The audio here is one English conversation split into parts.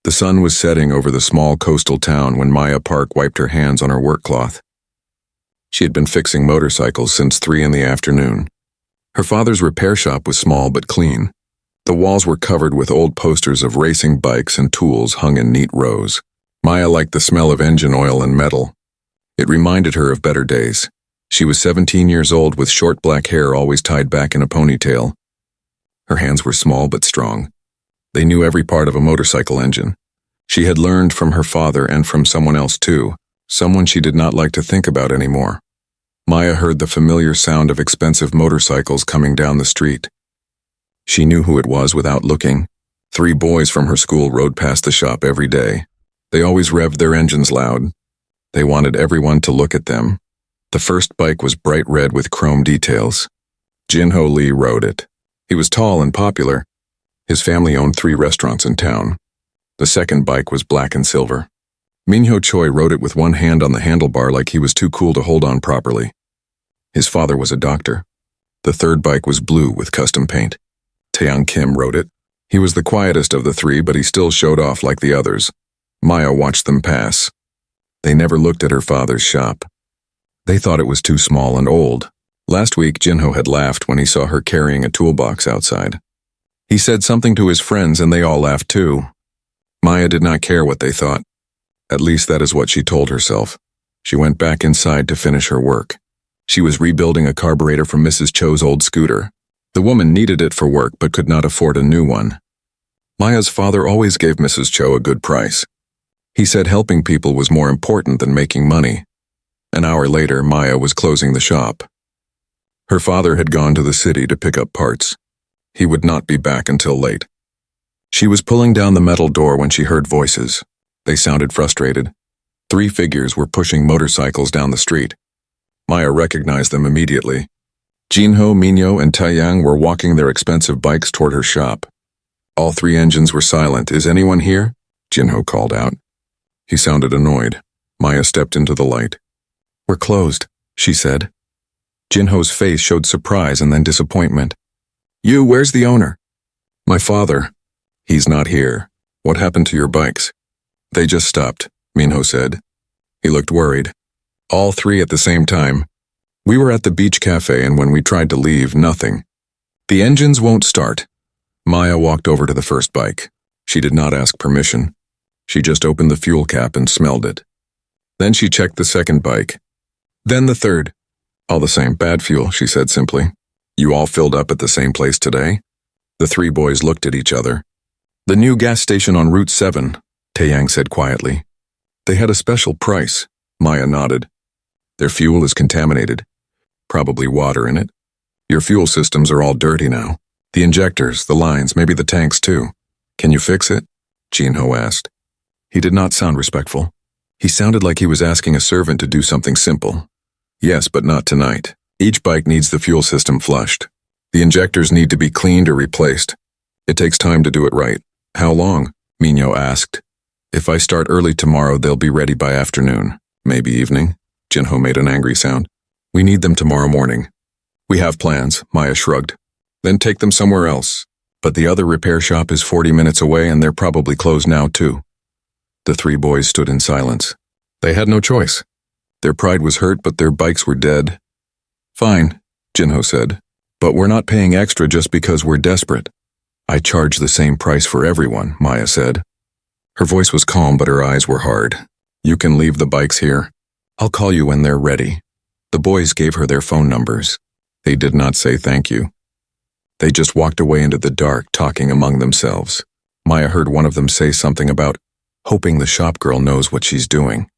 The sun was setting over the small coastal town when Maya Park wiped her hands on her work cloth. She had been fixing motorcycles since 3 in the afternoon. Her father's repair shop was small but clean. The walls were covered with old posters of racing bikes and tools hung in neat rows. Maya liked the smell of engine oil and metal. It reminded her of better days. She was 17 years old with short black hair always tied back in a ponytail. Her hands were small but strong. They knew every part of a motorcycle engine. She had learned from her father and from someone else too, someone she did not like to think about anymore. Maya heard the familiar sound of expensive motorcycles coming down the street. She knew who it was without looking. 3 boys from her school rode past the shop every day. They always revved their engines loud. They wanted everyone to look at them. The first bike was bright red with chrome details. Jinho Lee rode it. He was tall and popular. His family owned 3 restaurants in town. The second bike was black and silver. Minho Choi rode it with one hand on the handlebar like he was too cool to hold on properly. His father was a doctor. The third bike was blue with custom paint. Taeyang Kim rode it. He was the quietest of the 3, but he still showed off like the others. Maya watched them pass. They never looked at her father's shop. They thought it was too small and old. Last week, Jinho had laughed when he saw her carrying a toolbox outside. He said something to his friends and they all laughed too. Maya did not care what they thought. At least that is what she told herself. She went back inside to finish her work. She was rebuilding a carburetor from Mrs. Cho's old scooter. The woman needed it for work but could not afford a new one. Maya's father always gave Mrs. Cho a good price. He said helping people was more important than making money. An hour later, Maya was closing the shop. Her father had gone to the city to pick up parts. He would not be back until late. She was pulling down the metal door when she heard voices. They sounded frustrated. 3 figures were pushing motorcycles down the street. Maya recognized them immediately. Jinho, Minho, and Taeyang were walking their expensive bikes toward her shop. All 3 engines were silent. "Is anyone here?" Jinho called out. He sounded annoyed. Maya stepped into the light. "We're closed," she said. Jinho's face showed surprise and then disappointment. "Where's the owner?" "My father. He's not here. What happened to your bikes?" "They just stopped," Minho said. He looked worried. "All 3 at the same time. We were at the beach cafe and when we tried to leave, nothing. The engines won't start." Maya walked over to the first bike. She did not ask permission. She just opened the fuel cap and smelled it. Then she checked the second bike. Then the third. "All the same, bad fuel," she said simply. "You all filled up at the same place today?" The 3 boys looked at each other. "The new gas station on Route 7, Taeyang said quietly. "They had a special price," Maya nodded. "Their fuel is contaminated. Probably water in it. Your fuel systems are all dirty now. The injectors, the lines, maybe the tanks too. Can you fix it?" Jinho asked. He did not sound respectful. He sounded like he was asking a servant to do something simple. "Yes, but not tonight. Each bike needs the fuel system flushed. The injectors need to be cleaned or replaced. It takes time to do it right." "How long?" Minho asked. "If I start early tomorrow, they'll be ready by afternoon. Maybe evening." Jinho made an angry sound. "We need them tomorrow morning." "We have plans," Maya shrugged. "Then take them somewhere else. But the other repair shop is 40 minutes away and they're probably closed now too." The 3 boys stood in silence. They had no choice. Their pride was hurt, but their bikes were dead. "Fine," Jinho said. "But we're not paying extra just because we're desperate." "I charge the same price for everyone," Maya said. Her voice was calm, but her eyes were hard. "You can leave the bikes here. I'll call you when they're ready." The boys gave her their phone numbers. They did not say thank you. They just walked away into the dark, talking among themselves. Maya heard one of them say something about hoping the shop girl knows what she's doing.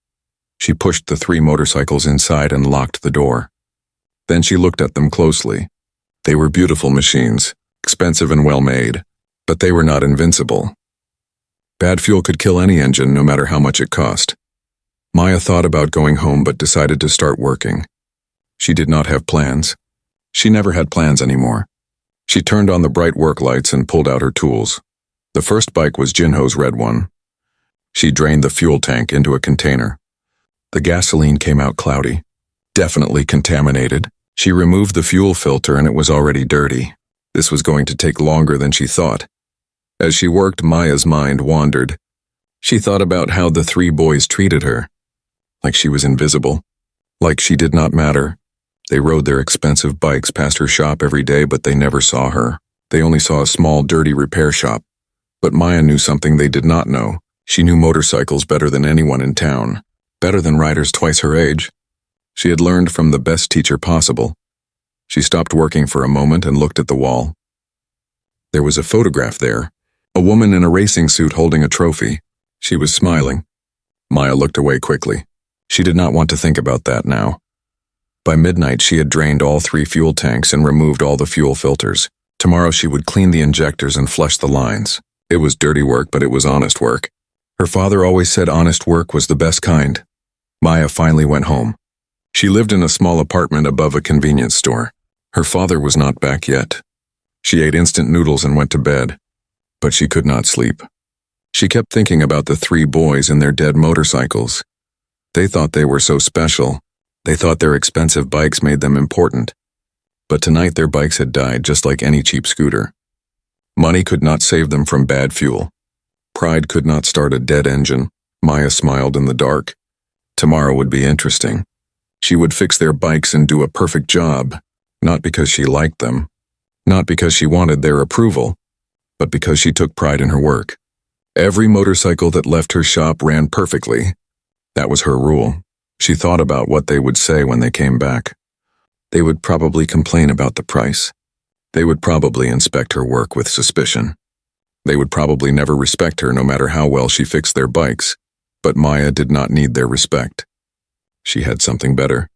She pushed the 3 motorcycles inside and locked the door. Then she looked at them closely. They were beautiful machines, expensive and well-made, but they were not invincible. Bad fuel could kill any engine, no matter how much it cost. Maya thought about going home but decided to start working. She did not have plans. She never had plans anymore. She turned on the bright work lights and pulled out her tools. The first bike was Jinho's red one. She drained the fuel tank into a container. The gasoline came out cloudy, definitely contaminated. She removed the fuel filter and it was already dirty. This was going to take longer than she thought. As she worked, Maya's mind wandered. She thought about how the three boys treated her, like she was invisible, like she did not matter. They rode their expensive bikes past her shop every day, but they never saw her. They only saw a small, dirty repair shop. But Maya knew something they did not know. She knew motorcycles better than anyone in town, better than riders twice her age. She had learned from the best teacher possible. She stopped working for a moment and looked at the wall. There was a photograph there, a woman in a racing suit holding a trophy. She was smiling. Maya looked away quickly. She did not want to think about that now. By midnight, she had drained all 3 fuel tanks and removed all the fuel filters. Tomorrow she would clean the injectors and flush the lines. It was dirty work, but it was honest work. Her father always said honest work was the best kind. Maya finally went home. She lived in a small apartment above a convenience store. Her father was not back yet. She ate instant noodles and went to bed, but she could not sleep. She kept thinking about the 3 boys and their dead motorcycles. They thought they were so special. They thought their expensive bikes made them important. But tonight their bikes had died just like any cheap scooter. Money could not save them from bad fuel. Pride could not start a dead engine. Maya smiled in the dark. Tomorrow would be interesting. She would fix their bikes and do a perfect job, not because she liked them, not because she wanted their approval, but because she took pride in her work. Every motorcycle that left her shop ran perfectly. That was her rule. She thought about what they would say when they came back. They would probably complain about the price. They would probably inspect her work with suspicion. They would probably never respect her no matter how well she fixed their bikes. But Maya did not need their respect. She had something better.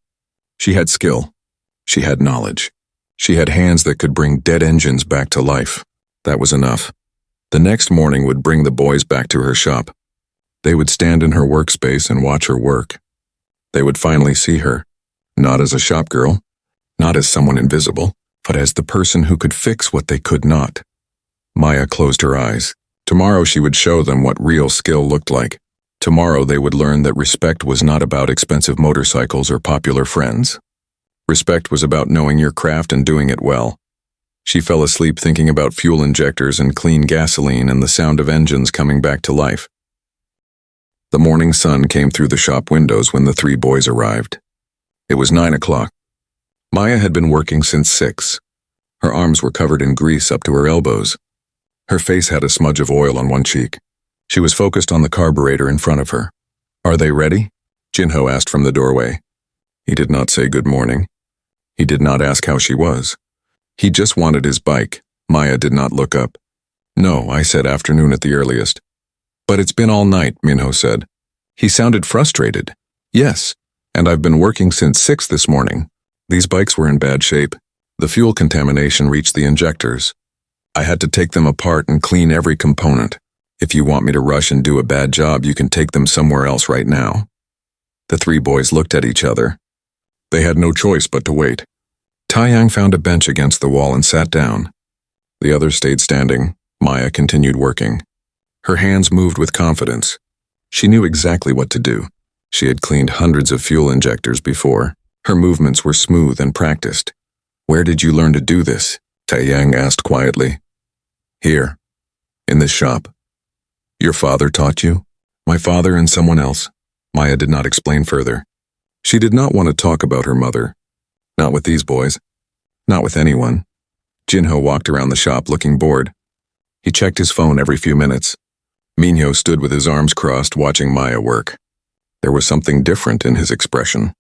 She had skill. She had knowledge. She had hands that could bring dead engines back to life. That was enough. The next morning would bring the boys back to her shop. They would stand in her workspace and watch her work. They would finally see her, not as a shop girl, not as someone invisible, but as the person who could fix what they could not. Maya closed her eyes. Tomorrow she would show them what real skill looked like. Tomorrow they would learn that respect was not about expensive motorcycles or popular friends. Respect was about knowing your craft and doing it well. She fell asleep thinking about fuel injectors and clean gasoline and the sound of engines coming back to life. The morning sun came through the shop windows when the 3 boys arrived. It was 9 o'clock. Maya had been working since 6. Her arms were covered in grease up to her elbows. Her face had a smudge of oil on one cheek. She was focused on the carburetor in front of her. "Are they ready?" Jinho asked from the doorway. He did not say good morning. He did not ask how she was. He just wanted his bike. Maya did not look up. "No," I said, "afternoon at the earliest." "But it's been all night," Minho said. He sounded frustrated. "Yes, and I've been working since 6 this morning. These bikes were in bad shape. The fuel contamination reached the injectors. I had to take them apart and clean every component. If you want me to rush and do a bad job, you can take them somewhere else right now." The 3 boys looked at each other. They had no choice but to wait. Taeyang found a bench against the wall and sat down. The others stayed standing. Maya continued working. Her hands moved with confidence. She knew exactly what to do. She had cleaned hundreds of fuel injectors before. Her movements were smooth and practiced. "Where did you learn to do this?" Taeyang asked quietly. "Here, in this shop." "Your father taught you?" "My father and someone else." Maya did not explain further. She did not want to talk about her mother. Not with these boys. Not with anyone. Jinho walked around the shop looking bored. He checked his phone every few minutes. Minho stood with his arms crossed watching Maya work. There was something different in his expression.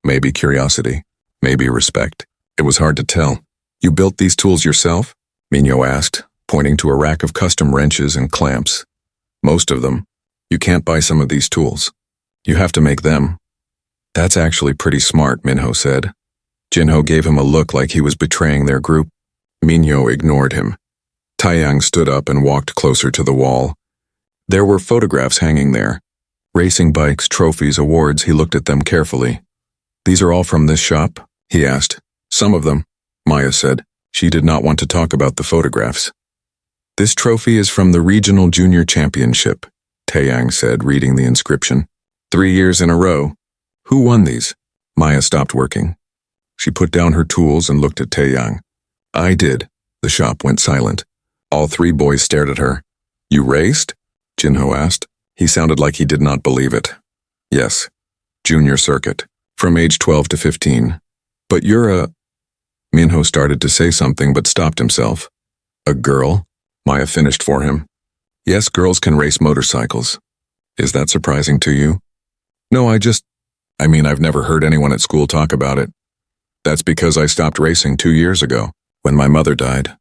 Maybe curiosity, maybe respect. It was hard to tell. "You built these tools yourself?" Minho asked, pointing to a rack of custom wrenches and clamps. "Most of them. You can't buy some of these tools. You have to make them." "That's actually pretty smart," Minho said. Jinho gave him a look like he was betraying their group. Minho ignored him. Taeyang stood up and walked closer to the wall. There were photographs hanging there. Racing bikes, trophies, awards. He looked at them carefully. "These are all from this shop?" he asked. "Some of them," Maya said. She did not want to talk about the photographs. "This trophy is from the Regional Junior Championship," Taeyang said, reading the inscription. 3 years in a row. "Who won these?" Maya stopped working. She put down her tools and looked at Taeyang. "I did." The shop went silent. All 3 boys stared at her. "You raced?" Jinho asked. He sounded like he did not believe it. Yes, junior circuit, from age 12 to 15. But you're a... Minho started to say something but stopped himself. A girl? Maya finished for him. Yes, girls can race motorcycles. Is that surprising to you? No, I've never heard anyone at school talk about it. That's because I stopped racing 2 years ago, when my mother died.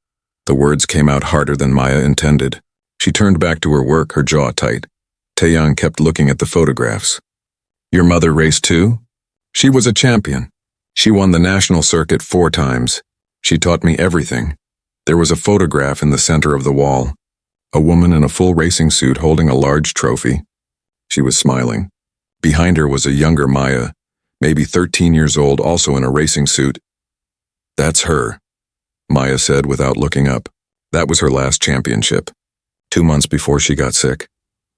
The words came out harder than Maya intended. She turned back to her work, her jaw tight. Taeyang kept looking at the photographs. Your mother raced too? She was a champion. She won the national circuit 4 times. She taught me everything. There was a photograph in the center of the wall. A woman in a full racing suit holding a large trophy. She was smiling. Behind her was a younger Maya, maybe 13 years old, also in a racing suit. That's her, Maya said without looking up. That was her last championship. 2 months before she got sick.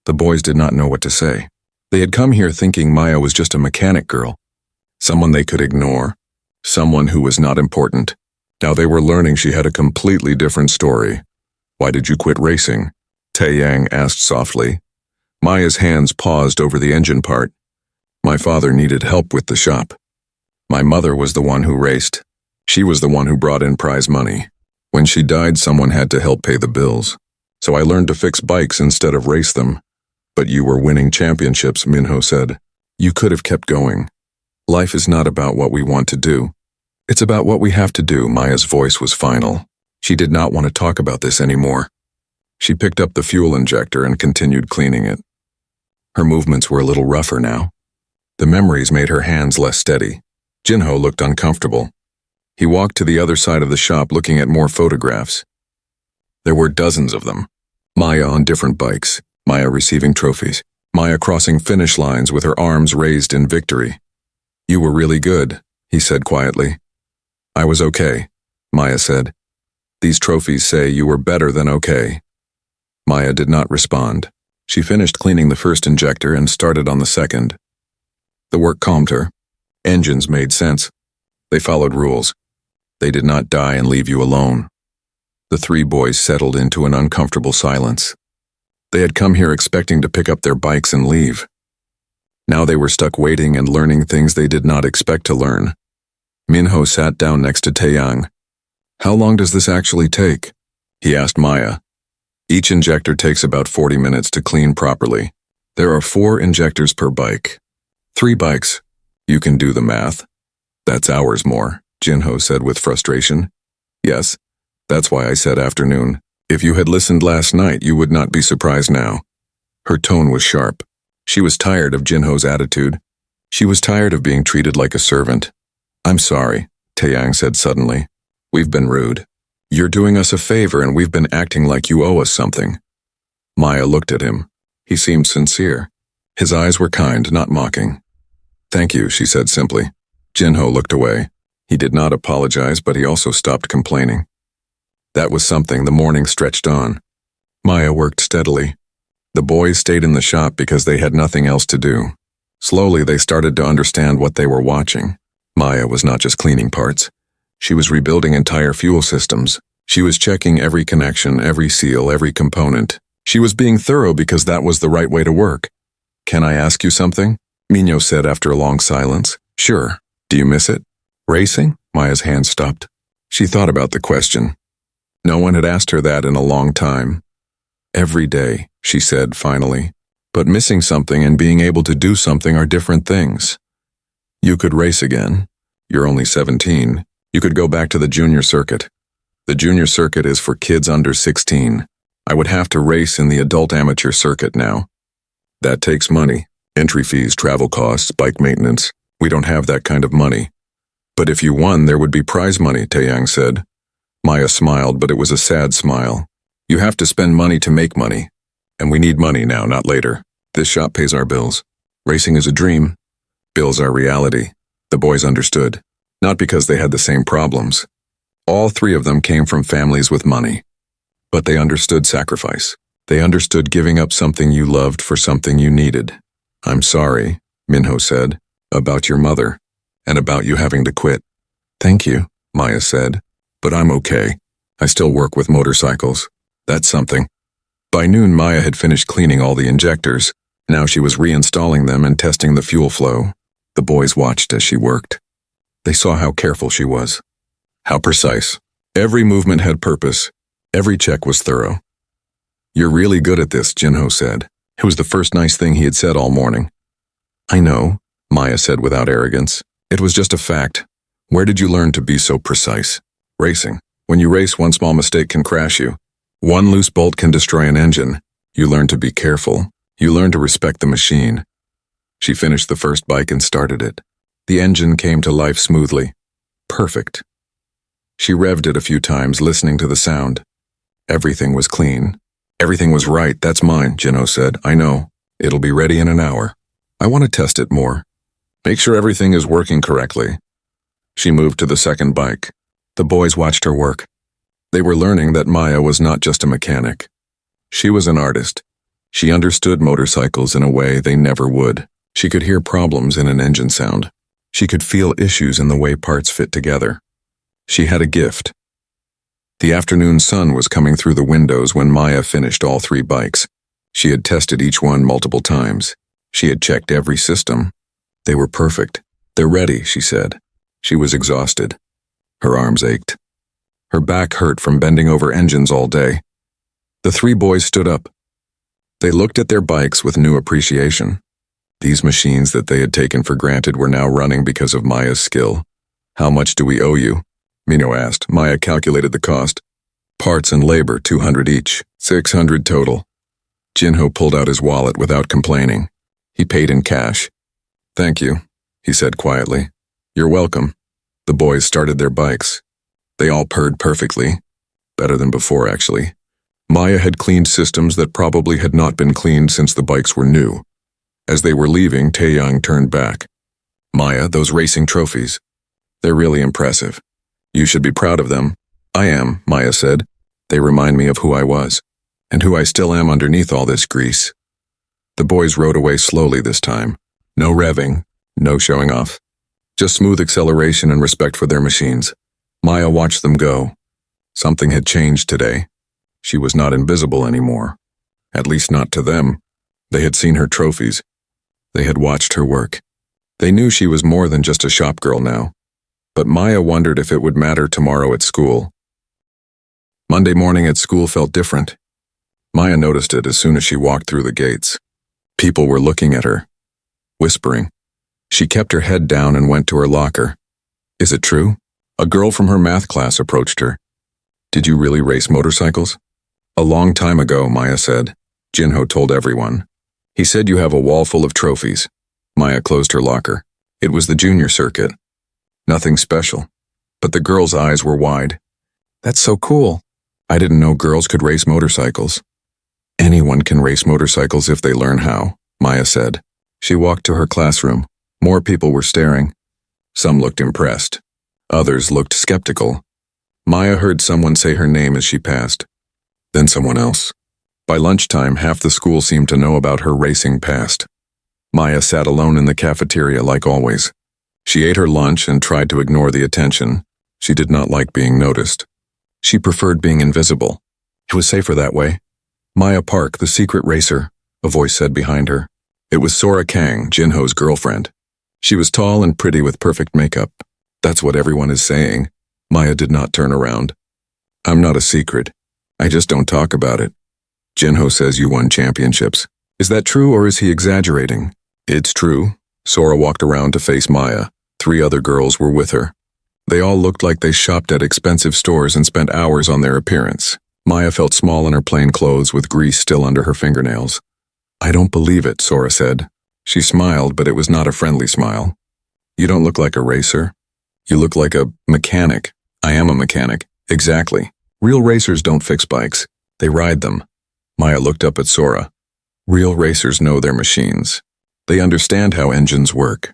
The boys did not know what to say. They had come here thinking Maya was just a mechanic girl. Someone they could ignore. Someone who was not important. Now they were learning she had a completely different story. Why did you quit racing? Taeyang asked softly. Maya's hands paused over the engine part. My father needed help with the shop. My mother was the one who raced. She was the one who brought in prize money. When she died, someone had to help pay the bills. So I learned to fix bikes instead of race them. But you were winning championships, Minho said. You could have kept going. Life is not about what we want to do. It's about what we have to do. Maya's voice was final. She did not want to talk about this anymore. She picked up the fuel injector and continued cleaning it. Her movements were a little rougher now. The memories made her hands less steady. Jinho looked uncomfortable. He walked to the other side of the shop looking at more photographs. There were dozens of them. Maya on different bikes, Maya receiving trophies, Maya crossing finish lines with her arms raised in victory. You were really good, he said quietly. I was okay, Maya said. These trophies say you were better than okay. Maya did not respond. She finished cleaning the first injector and started on the second. The work calmed her. Engines made sense. They followed rules. They did not die and leave you alone. The 3 boys settled into an uncomfortable silence. They had come here expecting to pick up their bikes and leave. Now they were stuck waiting and learning things they did not expect to learn. Minho sat down next to Taeyang. How long does this actually take? He asked Maya. Each injector takes about 40 minutes to clean properly. There are 4 injectors per bike. 3 bikes. You can do the math. That's hours more, Jinho said with frustration. Yes, that's why I said afternoon. If you had listened last night, you would not be surprised now. Her tone was sharp. She was tired of Jinho's attitude. She was tired of being treated like a servant. I'm sorry, Taeyang said suddenly. We've been rude. You're doing us a favor and we've been acting like you owe us something. Maya looked at him. He seemed sincere. His eyes were kind, not mocking. Thank you, she said simply. Jinho looked away. He did not apologize, but he also stopped complaining. That was something. The morning stretched on. Maya worked steadily. The boys stayed in the shop because they had nothing else to do. Slowly, they started to understand what they were watching. Maya was not just cleaning parts. She was rebuilding entire fuel systems. She was checking every connection, every seal, every component. She was being thorough because that was the right way to work. Can I ask you something? Minho said after a long silence. Sure. Do you miss it? Racing? Maya's hand stopped. She thought about the question. No one had asked her that in a long time. Every day, she said finally. But missing something and being able to do something are different things. You could race again. You're only 17. You could go back to the junior circuit. The junior circuit is for kids under 16. I would have to race in the adult amateur circuit now. That takes money. Entry fees, travel costs, bike maintenance. We don't have that kind of money. But if you won, there would be prize money, Taeyang said. Maya smiled, but it was a sad smile. You have to spend money to make money. And we need money now, not later. This shop pays our bills. Racing is a dream. Bills are reality. The boys understood. Not because they had the same problems. All 3 of them came from families with money. But they understood sacrifice. They understood giving up something you loved for something you needed. I'm sorry, Minho said, about your mother, and about you having to quit. Thank you, Maya said, but I'm okay. I still work with motorcycles. That's something. By noon, Maya had finished cleaning all the injectors. Now she was reinstalling them and testing the fuel flow. The boys watched as she worked. They saw how careful she was. How precise. Every movement had purpose. Every check was thorough. "You're really good at this," Jinho said. It was the first nice thing he had said all morning. "I know," Maya said without arrogance. "It was just a fact. Where did you learn to be so precise?" "Racing. When you race, one small mistake can crash you. One loose bolt can destroy an engine. You learn to be careful. You learn to respect the machine." She finished the first bike and started it. The engine came to life smoothly. Perfect. She revved it a few times, listening to the sound. Everything was clean. "Everything was right. That's mine," Jinho said. "I know. It'll be ready in an hour. I want to test it more. Make sure everything is working correctly." She moved to the second bike. The boys watched her work. They were learning that Maya was not just a mechanic. She was an artist. She understood motorcycles in a way they never would. She could hear problems in an engine sound. She could feel issues in the way parts fit together. She had a gift. The afternoon sun was coming through the windows when Maya finished all 3 bikes. She had tested each one multiple times. She had checked every system. They were perfect. "They're ready," she said. She was exhausted. Her arms ached. Her back hurt from bending over engines all day. The 3 boys stood up. They looked at their bikes with new appreciation. These machines that they had taken for granted were now running because of Maya's skill. "How much do we owe you?" Mino asked. Maya calculated the cost. "Parts and labor, 200 each, 600 total." Jinho pulled out his wallet without complaining. He paid in cash. "Thank you," he said quietly. "You're welcome." The boys started their bikes. They all purred perfectly. Better than before, actually. Maya had cleaned systems that probably had not been cleaned since the bikes were new. As they were leaving, Taeyang turned back. "Maya, those racing trophies. They're really impressive. You should be proud of them." "I am," Maya said. "They remind me of who I was, and who I still am underneath all this grease." The boys rode away slowly this time. No revving, no showing off. Just smooth acceleration and respect for their machines. Maya watched them go. Something had changed today. She was not invisible anymore. At least not to them. They had seen her trophies. They had watched her work. They knew she was more than just a shop girl now. But Maya wondered if it would matter tomorrow at school. Monday morning at school felt different. Maya noticed it as soon as she walked through the gates. People were looking at her, whispering. She kept her head down and went to her locker. "Is it true?" A girl from her math class approached her. "Did you really race motorcycles?" "A long time ago," Maya said. Jinho told everyone. "He said you have a wall full of trophies." Maya closed her locker. It was the junior circuit. Nothing special. But the girl's eyes were wide. "That's so cool. I didn't know girls could race motorcycles." "Anyone can race motorcycles if they learn how," Maya said. She walked to her classroom. More people were staring. Some looked impressed. Others looked skeptical. Maya heard someone say her name as she passed. Then someone else. By lunchtime, half the school seemed to know about her racing past. Maya sat alone in the cafeteria like always. She ate her lunch and tried to ignore the attention. She did not like being noticed. She preferred being invisible. It was safer that way. "Maya Park, the secret racer," a voice said behind her. It was Sora Kang, Jinho's girlfriend. She was tall and pretty with perfect makeup. "That's what everyone is saying." Maya did not turn around. "I'm not a secret. I just don't talk about it. Jinho says you won championships. Is that true or is he exaggerating?" "It's true." Sora walked around to face Maya. 3 other girls were with her. They all looked like they shopped at expensive stores and spent hours on their appearance. Maya felt small in her plain clothes with grease still under her fingernails. "I don't believe it," Sora said. She smiled, but it was not a friendly smile. "You don't look like a racer. You look like a mechanic." "I am a mechanic." "Exactly. Real racers don't fix bikes. They ride them." Maya looked up at Sora. "Real racers know their machines. They understand how engines work.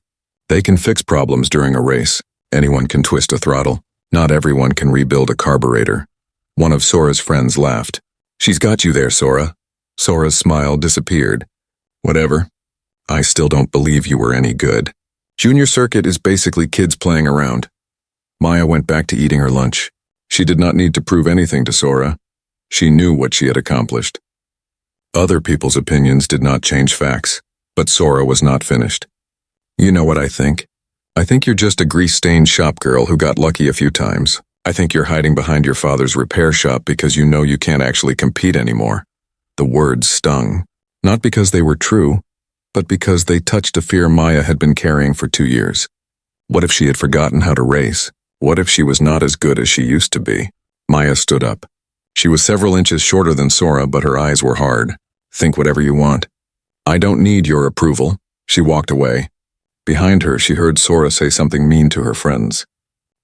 They can fix problems during a race. Anyone can twist a throttle. Not everyone can rebuild a carburetor." One of Sora's friends laughed. "She's got you there, Sora." Sora's smile disappeared. "Whatever. I still don't believe you were any good. Junior circuit is basically kids playing around." Maya went back to eating her lunch. She did not need to prove anything to Sora. She knew what she had accomplished. Other people's opinions did not change facts, but Sora was not finished. You know what I think? I think you're just a grease-stained shop girl who got lucky a few times. I think you're hiding behind your father's repair shop because you know you can't actually compete anymore. The words stung, not because they were true, but because they touched a fear Maya had been carrying for 2 years. What if she had forgotten how to race? What if she was not as good as she used to be? Maya stood up. She was several inches shorter than Sora, but her eyes were hard. Think whatever you want. I don't need your approval. She walked away. Behind her, she heard Sora say something mean to her friends.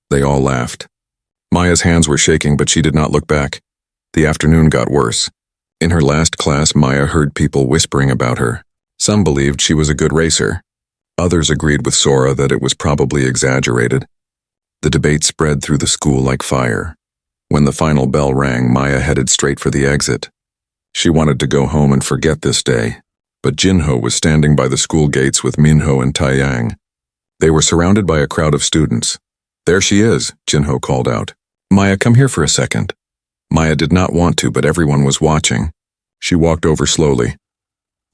They all laughed. Maya's hands were shaking, but she did not look back. The afternoon got worse. In her last class, Maya heard people whispering about her. Some believed she was a good racer. Others agreed with Sora that it was probably exaggerated. The debate spread through the school like fire. When the final bell rang, Maya headed straight for the exit. She wanted to go home and forget this day, but Jinho was standing by the school gates with Minho and Taiyang. They were surrounded by a crowd of students. There she is, Jinho called out. Maya, come here for a second. Maya did not want to, but everyone was watching. She walked over slowly.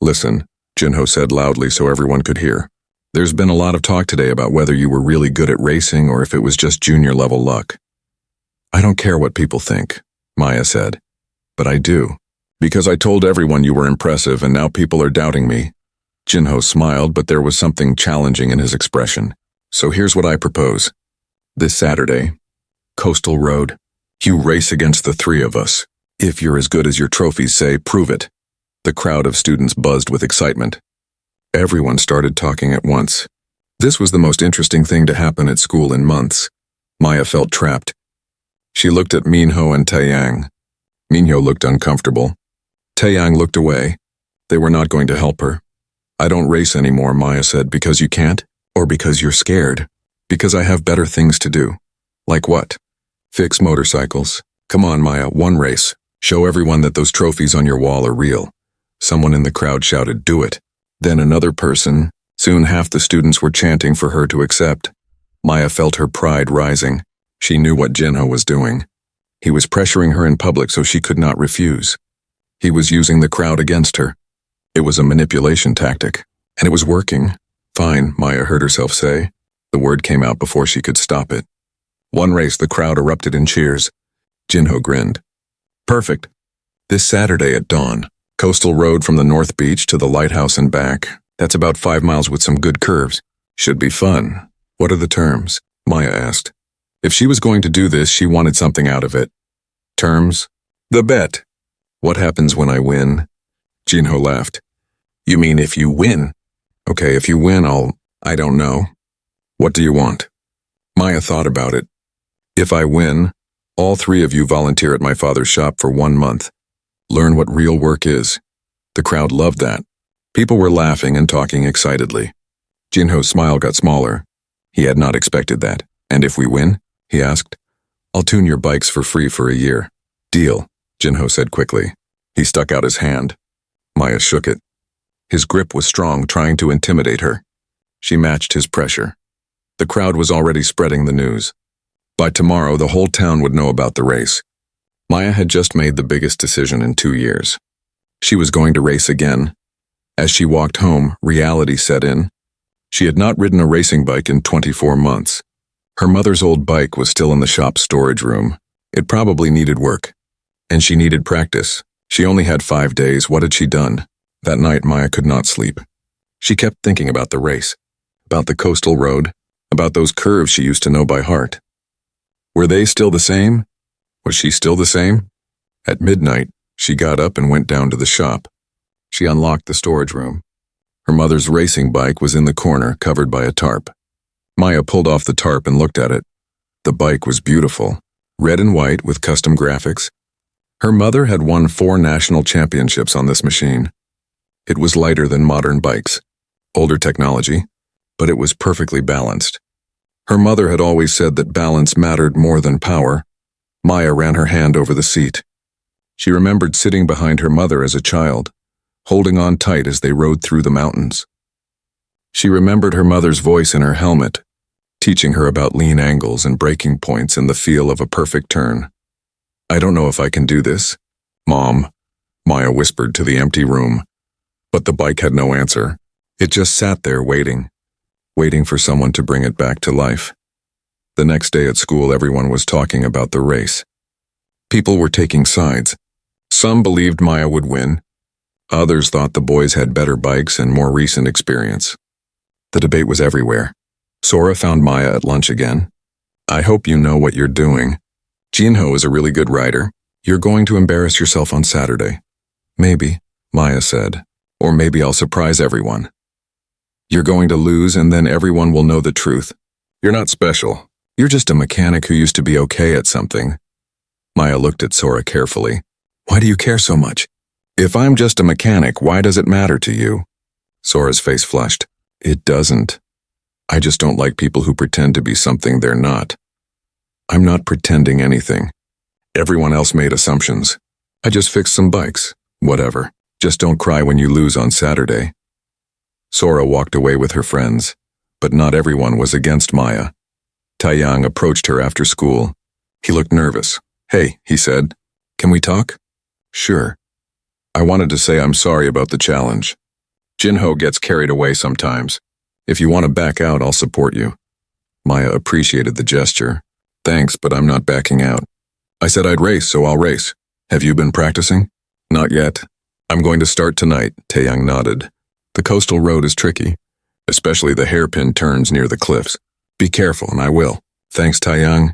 Listen, Jinho said loudly so everyone could hear. There's been a lot of talk today about whether you were really good at racing or if it was just junior-level luck. I don't care what people think, Maya said. But I do. Because I told everyone you were impressive and now people are doubting me. Jinho smiled, but there was something challenging in his expression. So here's what I propose. This Saturday, Coastal Road, you race against the 3 of us. If you're as good as your trophies say, prove it. The crowd of students buzzed with excitement. Everyone started talking at once. This was the most interesting thing to happen at school in months. Maya felt trapped. She looked at Minho and Taiyang. Minho looked uncomfortable. Taiyang looked away. They were not going to help her. I don't race anymore, Maya said, because you can't? Or because you're scared? Because I have better things to do. Like what? Fix motorcycles. Come on, Maya, one race. Show everyone that those trophies on your wall are real. Someone in the crowd shouted, do it. Then another person. Soon half the students were chanting for her to accept. Maya felt her pride rising. She knew what Jinho was doing. He was pressuring her in public so she could not refuse. He was using the crowd against her. It was a manipulation tactic, and it was working. Fine, Maya heard herself say. The word came out before she could stop it. One race, the crowd erupted in cheers. Jinho grinned. Perfect. This Saturday at dawn, Coastal Road from the North Beach to the lighthouse and back. That's about 5 miles with some good curves. Should be fun. What are the terms? Maya asked. If she was going to do this, she wanted something out of it. Terms? The bet. What happens when I win? Jinho laughed. You mean if you win? Okay, if you win, I don't know. What do you want? Maya thought about it. If I win, all 3 of you volunteer at my father's shop for 1 month. Learn what real work is. The crowd loved that. People were laughing and talking excitedly. Jinho's smile got smaller. He had not expected that. And if we win? He asked. I'll tune your bikes for free for a year. Deal, Jinho said quickly. He stuck out his hand. Maya shook it. His grip was strong, trying to intimidate her. She matched his pressure. The crowd was already spreading the news. By tomorrow, the whole town would know about the race. Maya had just made the biggest decision in 2 years. She was going to race again. As she walked home, reality set in. She had not ridden a racing bike in 24 months. Her mother's old bike was still in the shop storage room. It probably needed work. And she needed practice. She only had 5 days. What had she done? That night, Maya could not sleep. She kept thinking about the race, about the coastal road, about those curves she used to know by heart. Were they still the same? Was she still the same? At midnight, she got up and went down to the shop. She unlocked the storage room. Her mother's racing bike was in the corner, covered by a tarp. Maya pulled off the tarp and looked at it. The bike was beautiful, red and white with custom graphics. Her mother had won 4 national championships on this machine. It was lighter than modern bikes, older technology, but it was perfectly balanced. Her mother had always said that balance mattered more than power. Maya ran her hand over the seat. She remembered sitting behind her mother as a child, holding on tight as they rode through the mountains. She remembered her mother's voice in her helmet, teaching her about lean angles and braking points and the feel of a perfect turn. I don't know if I can do this, Mom. Maya whispered to the empty room. But the bike had no answer. It just sat there waiting for someone to bring it back to life. The next day at school, everyone was talking about the race. People were taking sides. Some believed Maya would win. Others thought the boys had better bikes and more recent experience. The debate was everywhere. Sora found Maya at lunch again. I hope you know what you're doing. Jinho is a really good rider. You're going to embarrass yourself on Saturday. Maybe, Maya said. Or maybe I'll surprise everyone. You're going to lose and then everyone will know the truth. You're not special. You're just a mechanic who used to be okay at something. Maya looked at Sora carefully. Why do you care so much? If I'm just a mechanic, why does it matter to you? Sora's face flushed. It doesn't. I just don't like people who pretend to be something they're not. I'm not pretending anything. Everyone else made assumptions. I just fixed some bikes. Whatever. Just don't cry when you lose on Saturday. Sora walked away with her friends, but not everyone was against Maya. Taeyang approached her after school. He looked nervous. Hey, he said, can we talk? Sure. I wanted to say I'm sorry about the challenge. Jinho gets carried away sometimes. If you want to back out, I'll support you. Maya appreciated the gesture. Thanks, but I'm not backing out. I said I'd race, so I'll race. Have you been practicing? Not yet. I'm going to start tonight, Taeyang nodded. The coastal road is tricky, especially the hairpin turns near the cliffs. Be careful, and I will. Thanks, Taeyang.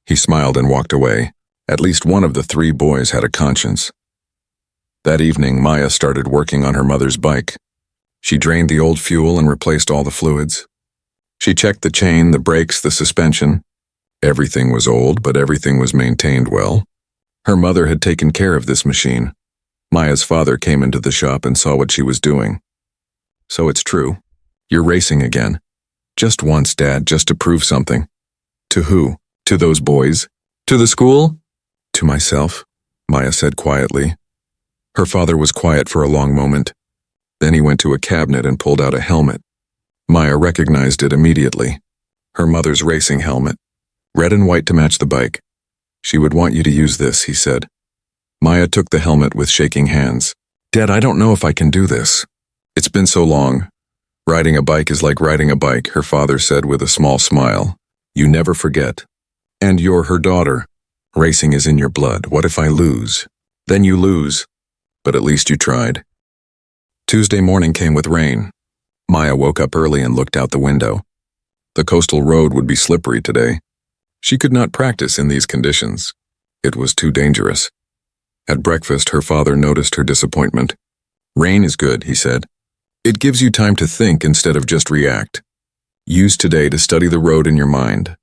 He smiled and walked away. At least one of the 3 boys had a conscience. That evening, Maya started working on her mother's bike. She drained the old fuel and replaced all the fluids. She checked the chain, the brakes, the suspension. Everything was old, but everything was maintained well. Her mother had taken care of this machine. Maya's father came into the shop and saw what she was doing. So it's true. You're racing again. Just once, Dad, just to prove something. To who? To those boys? To the school? To myself, Maya said quietly. Her father was quiet for a long moment. Then he went to a cabinet and pulled out a helmet. Maya recognized it immediately. Her mother's racing helmet. Red and white to match the bike. She would want you to use this, he said. Maya took the helmet with shaking hands. Dad, I don't know if I can do this. It's been so long. Riding a bike is like riding a bike, her father said with a small smile. You never forget. And you're her daughter. Racing is in your blood. What if I lose? Then you lose. But at least you tried. Tuesday morning came with rain. Maya woke up early and looked out the window. The coastal road would be slippery today. She could not practice in these conditions. It was too dangerous. At breakfast, her father noticed her disappointment. Rain is good, he said. It gives you time to think instead of just react. Use today to study the road in your mind.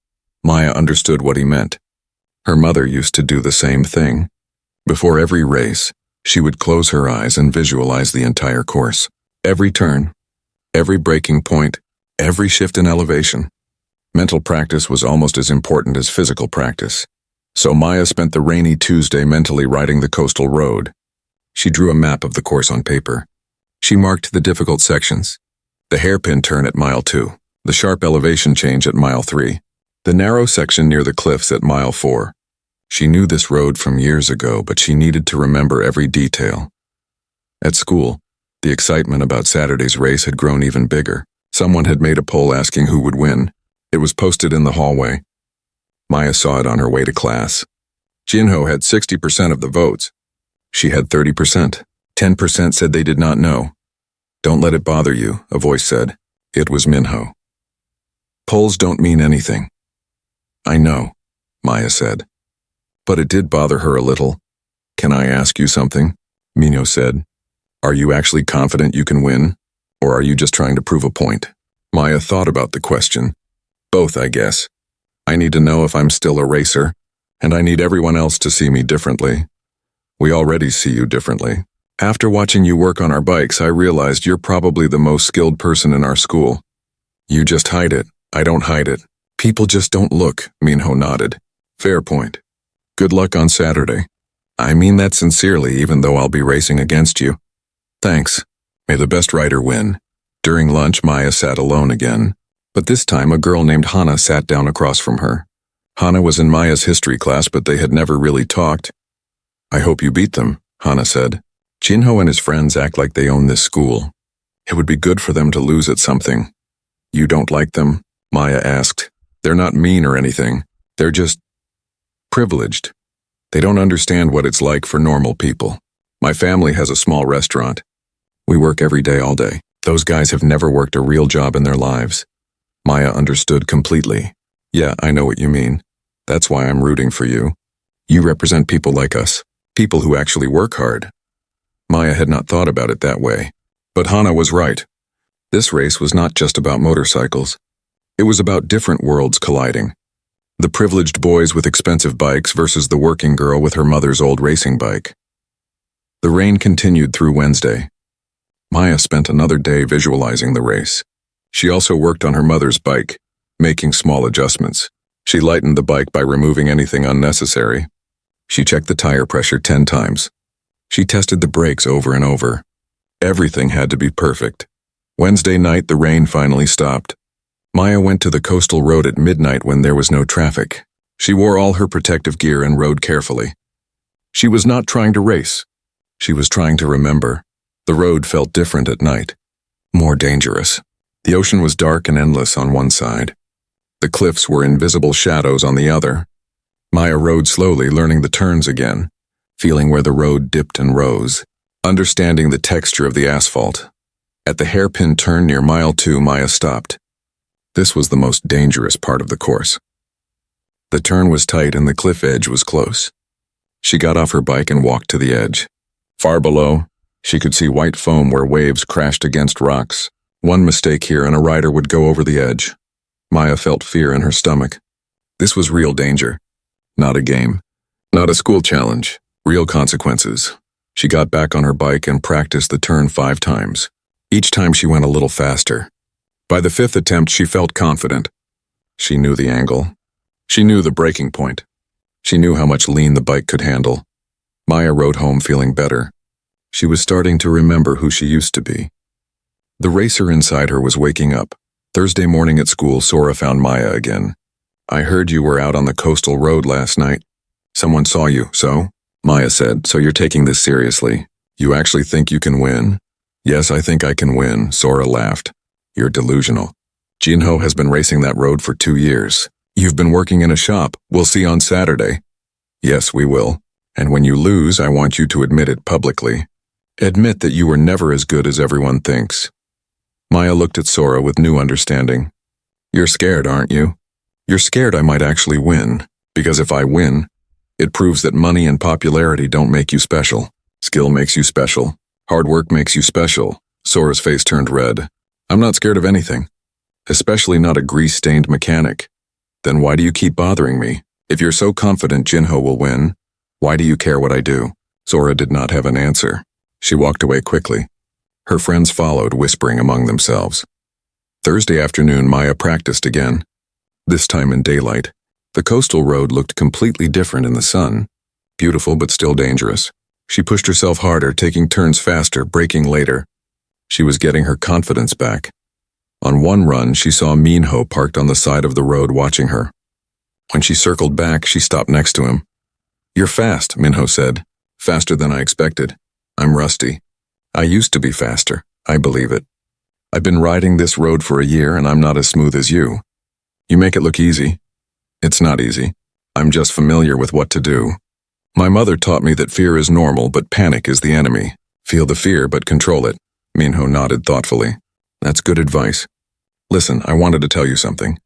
Maya understood what he meant. Her mother used to do the same thing. Before every race, she would close her eyes and visualize the entire course. Every turn, every braking point, every shift in elevation. Mental practice was almost as important as physical practice. So Maya spent the rainy Tuesday mentally riding the coastal road. She drew a map of the course on paper. She marked the difficult sections. The hairpin turn at mile 2, the sharp elevation change at mile 3, the narrow section near the cliffs at mile 4. She knew this road from years ago, but she needed to remember every detail. At school, the excitement about Saturday's race had grown even bigger. Someone had made a poll asking who would win. It was posted in the hallway. Maya saw it on her way to class. Jinho had 60% of the votes. She had 30%. 10% said they did not know. Don't let it bother you, a voice said. It was Minho. Polls don't mean anything. I know, Maya said. But it did bother her a little. Can I ask you something? Minho said. Are you actually confident you can win? Or are you just trying to prove a point? Maya thought about the question. Both, I guess. I need to know if I'm still a racer, and I need everyone else to see me differently. We already see you differently. After watching you work on our bikes, I realized you're probably the most skilled person in our school. You just hide it. I don't hide it. People just don't look, Minho nodded. Fair point. Good luck on Saturday. I mean that sincerely, even though I'll be racing against you. Thanks. May the best rider win. During lunch, Maya sat alone again. But this time, a girl named Hana sat down across from her. Hana was in Maya's history class, but they had never really talked. I hope you beat them, Hana said. Jinho and his friends act like they own this school. It would be good for them to lose at something. You don't like them? Maya asked. They're not mean or anything. They're just privileged. They don't understand what it's like for normal people. My family has a small restaurant. We work every day all day. Those guys have never worked a real job in their lives. Maya understood completely. Yeah, I know what you mean. That's why I'm rooting for you. You represent people like us, people who actually work hard. Maya had not thought about it that way. But Hana was right. This race was not just about motorcycles. It was about different worlds colliding. The privileged boys with expensive bikes versus the working girl with her mother's old racing bike. The rain continued through Wednesday. Maya spent another day visualizing the race. She also worked on her mother's bike, making small adjustments. She lightened the bike by removing anything unnecessary. She checked the tire pressure 10 times. She tested the brakes over and over. Everything had to be perfect. Wednesday night, the rain finally stopped. Maya went to the coastal road at midnight when there was no traffic. She wore all her protective gear and rode carefully. She was not trying to race. She was trying to remember. The road felt different at night, more dangerous. The ocean was dark and endless on one side. The cliffs were invisible shadows on the other. Maya rode slowly, learning the turns again, feeling where the road dipped and rose, understanding the texture of the asphalt. At the hairpin turn near mile 2, Maya stopped. This was the most dangerous part of the course. The turn was tight and the cliff edge was close. She got off her bike and walked to the edge. Far below, she could see white foam where waves crashed against rocks. One mistake here and a rider would go over the edge. Maya felt fear in her stomach. This was real danger. Not a game. Not a school challenge. Real consequences. She got back on her bike and practiced the turn 5 times. Each time she went a little faster. By the 5th attempt, she felt confident. She knew the angle. She knew the breaking point. She knew how much lean the bike could handle. Maya rode home feeling better. She was starting to remember who she used to be. The racer inside her was waking up. Thursday morning at school, Sora found Maya again. I heard you were out on the coastal road last night. Someone saw you, so? Maya said, so you're taking this seriously. You actually think you can win? Yes, I think I can win, Sora laughed. You're delusional. Jinho has been racing that road for 2 years. You've been working in a shop. We'll see on Saturday. Yes, we will. And when you lose, I want you to admit it publicly. Admit that you were never as good as everyone thinks. Maya looked at Sora with new understanding. You're scared, aren't you? You're scared I might actually win, because if I win, it proves that money and popularity don't make you special. Skill makes you special. Hard work makes you special. Sora's face turned red. I'm not scared of anything, especially not a grease-stained mechanic. Then why do you keep bothering me? If you're so confident Jinho will win, why do you care what I do? Sora did not have an answer. She walked away quickly. Her friends followed, whispering among themselves. Thursday afternoon, Maya practiced again. This time in daylight. The coastal road looked completely different in the sun. Beautiful but still dangerous. She pushed herself harder, taking turns faster, braking later. She was getting her confidence back. On one run, she saw Minho parked on the side of the road watching her. When she circled back, she stopped next to him. You're fast, Minho said. Faster than I expected. I'm rusty. I used to be faster. I believe it. I've been riding this road for a year and I'm not as smooth as you. You make it look easy. It's not easy. I'm just familiar with what to do. My mother taught me that fear is normal, but panic is the enemy. Feel the fear, but control it. Minho nodded thoughtfully. That's good advice. Listen, I wanted to tell you something.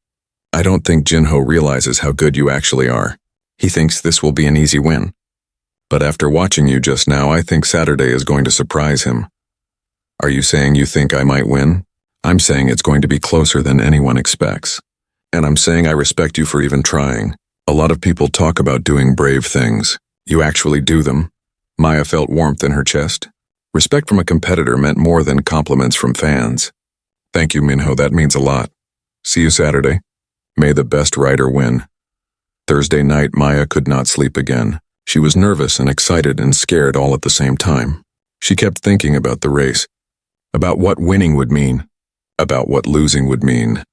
I don't think Jinho realizes how good you actually are. He thinks this will be an easy win. But after watching you just now, I think Saturday is going to surprise him. Are you saying you think I might win? I'm saying it's going to be closer than anyone expects. And I'm saying I respect you for even trying. A lot of people talk about doing brave things. You actually do them. Maya felt warmth in her chest. Respect from a competitor meant more than compliments from fans. Thank you, Minho, that means a lot. See you Saturday. May the best rider win. Thursday night, Maya could not sleep again. She was nervous and excited and scared all at the same time. She kept thinking about the race, about what winning would mean, about what losing would mean.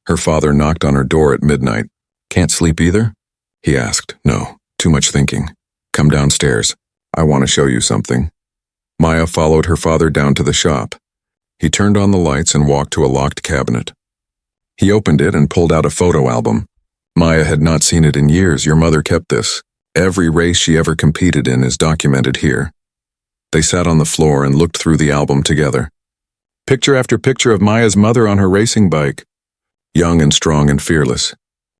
Her father knocked on her door at midnight. Can't sleep either? He asked. No, too much thinking. Come downstairs. I want to show you something. Maya followed her father down to the shop. He turned on the lights and walked to a locked cabinet. He opened it and pulled out a photo album. Maya had not seen it in years. Your mother kept this. Every race she ever competed in is documented here. They sat on the floor and looked through the album together. Picture after picture of Maya's mother on her racing bike. Young and strong and fearless.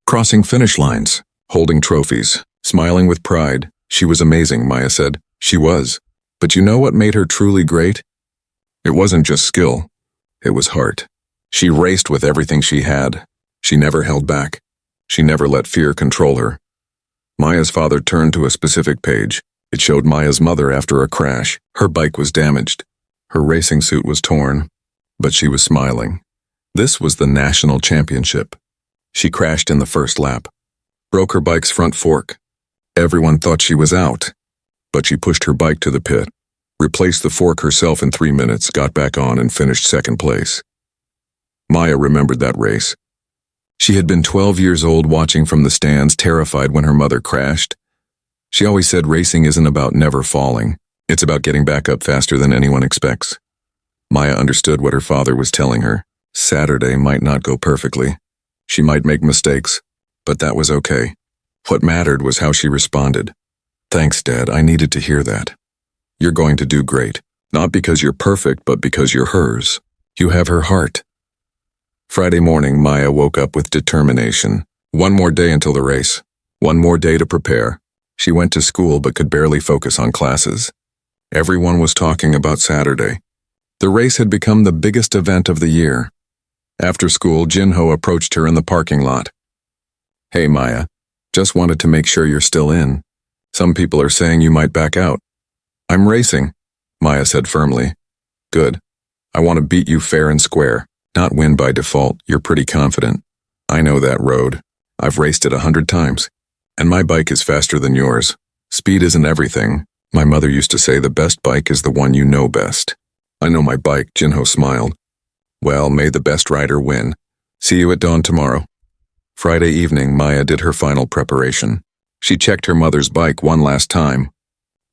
Crossing finish lines, holding trophies, smiling with pride. She was amazing, Maya said. She was. But you know what made her truly great? It wasn't just skill. It was heart. She raced with everything she had. She never held back. She never let fear control her. Maya's father turned to a specific page. It showed Maya's mother after a crash. Her bike was damaged. Her racing suit was torn. But she was smiling. This was the national championship. She crashed in the first lap. Broke her bike's front fork. Everyone thought she was out. But she pushed her bike to the pit. Replaced the fork herself in 3 minutes, got back on and finished second place. Maya remembered that race. She had been 12 years old watching from the stands, terrified when her mother crashed. She always said racing isn't about never falling. It's about getting back up faster than anyone expects. Maya understood what her father was telling her. Saturday might not go perfectly. She might make mistakes, but that was okay. What mattered was how she responded. Thanks, Dad, I needed to hear that. You're going to do great. Not because you're perfect, but because you're hers. You have her heart. Friday morning, Maya woke up with determination. One more day until the race. One more day to prepare. She went to school but could barely focus on classes. Everyone was talking about Saturday. The race had become the biggest event of the year. After school, Jinho approached her in the parking lot. Hey, Maya. Just wanted to make sure you're still in. Some people are saying you might back out. I'm racing, Maya said firmly. Good. I want to beat you fair and square, not win by default. You're pretty confident. I know that road. I've raced it 100 times. And my bike is faster than yours. Speed isn't everything. My mother used to say the best bike is the one you know best. I know my bike, Jinho smiled. Well, may the best rider win. See you at dawn tomorrow. Friday evening, Maya did her final preparation. She checked her mother's bike one last time.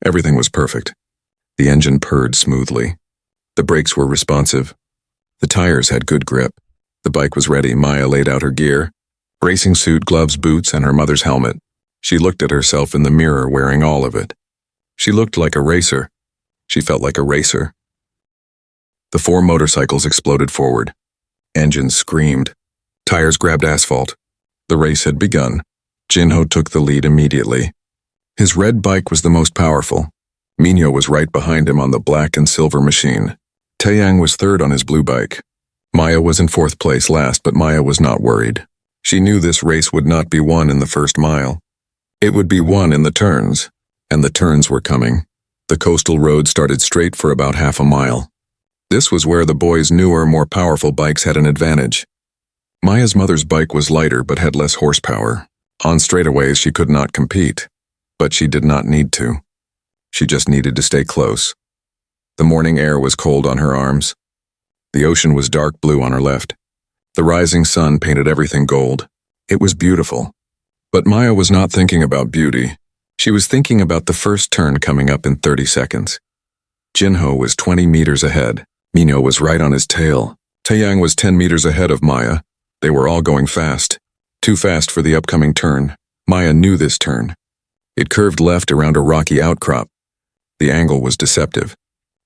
Everything was perfect. The engine purred smoothly. The brakes were responsive. The tires had good grip. The bike was ready. Maya laid out her gear, racing suit, gloves, boots, and her mother's helmet. She looked at herself in the mirror wearing all of it. She looked like a racer. She felt like a racer. The 4 motorcycles exploded forward. Engines screamed. Tires grabbed asphalt. The race had begun. Jinho took the lead immediately. His red bike was the most powerful. Minho was right behind him on the black and silver machine. Taeyang was third on his blue bike. Maya was in 4th place last, but Maya was not worried. She knew this race would not be won in the first mile. It would be won in the turns, and the turns were coming. The coastal road started straight for about half a mile. This was where the boys' newer, more powerful bikes had an advantage. Maya's mother's bike was lighter but had less horsepower. On straightaways she could not compete, but she did not need to. She just needed to stay close. The morning air was cold on her arms. The ocean was dark blue on her left. The rising sun painted everything gold. It was beautiful. But Maya was not thinking about beauty. She was thinking about the first turn coming up in 30 seconds. Jinho was 20 meters ahead. Minho was right on his tail. Taeyang was 10 meters ahead of Maya. They were all going fast. Too fast for the upcoming turn. Maya knew this turn. It curved left around a rocky outcrop. The angle was deceptive.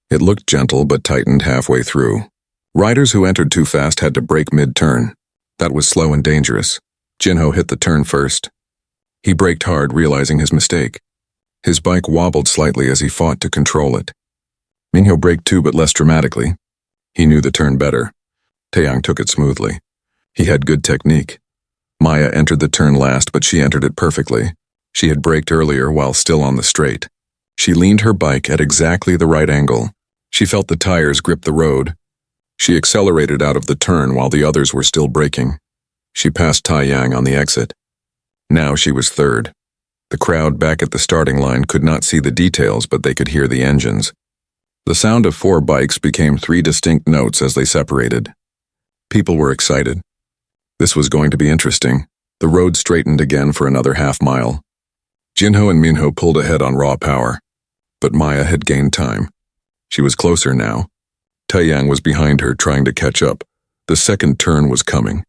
It looked gentle but tightened halfway through. Riders who entered too fast had to brake mid-turn. That was slow and dangerous. Jinho hit the turn first. He braked hard, realizing his mistake. His bike wobbled slightly as he fought to control it. Minho braked too, but less dramatically. He knew the turn better. Taeyang took it smoothly. He had good technique. Maya entered the turn last, but she entered it perfectly. She had braked earlier while still on the straight. She leaned her bike at exactly the right angle. She felt the tires grip the road. She accelerated out of the turn while the others were still braking. She passed Taeyang on the exit. Now she was third. The crowd back at the starting line could not see the details, but they could hear the engines. The sound of 4 bikes became 3 distinct notes as they separated. People were excited. This was going to be interesting. The road straightened again for another half mile. Jinho and Minho pulled ahead on raw power, but Maya had gained time. She was closer now. Taeyang was behind her, trying to catch up. The second turn was coming.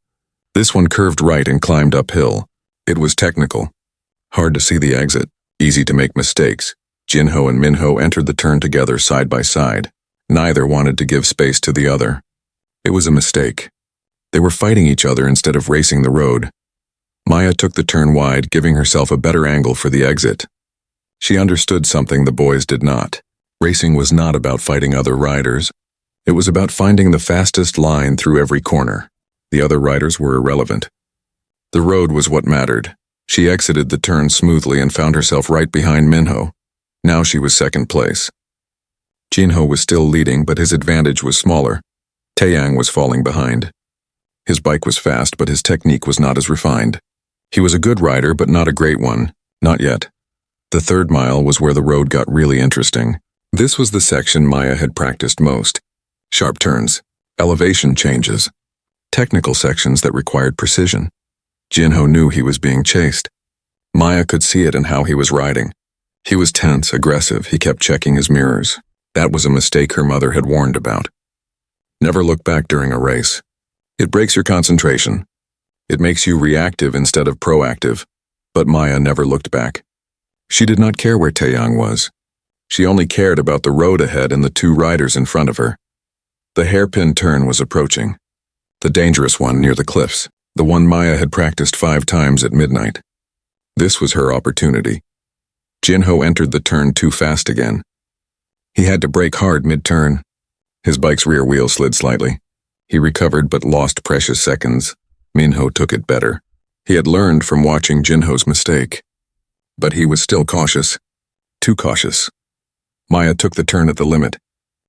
This one curved right and climbed uphill. It was technical. Hard to see the exit, easy to make mistakes. Jinho and Minho entered the turn together side by side. Neither wanted to give space to the other. It was a mistake. They were fighting each other instead of racing the road. Maya took the turn wide, giving herself a better angle for the exit. She understood something the boys did not. Racing was not about fighting other riders. It was about finding the fastest line through every corner. The other riders were irrelevant. The road was what mattered. She exited the turn smoothly and found herself right behind Minho. Now she was second place. Jinho was still leading, but his advantage was smaller. Taeyang was falling behind. His bike was fast, but his technique was not as refined. He was a good rider, but not a great one. Not yet. The third mile was where the road got really interesting. This was the section Maya had practiced most. Sharp turns, elevation changes, technical sections that required precision. Jinho knew he was being chased. Maya could see it in how he was riding. He was tense, aggressive, he kept checking his mirrors. That was a mistake her mother had warned about. Never look back during a race. It breaks your concentration. It makes you reactive instead of proactive. But Maya never looked back. She did not care where Taeyang was. She only cared about the road ahead and the two riders in front of her. The hairpin turn was approaching. The dangerous one near the cliffs. The one Maya had practiced 5 times at midnight. This was her opportunity. Jinho entered the turn too fast again. He had to brake hard mid-turn. His bike's rear wheel slid slightly. He recovered but lost precious seconds. Minho took it better. He had learned from watching Jinho's mistake. But he was still cautious. Too cautious. Maya took the turn at the limit.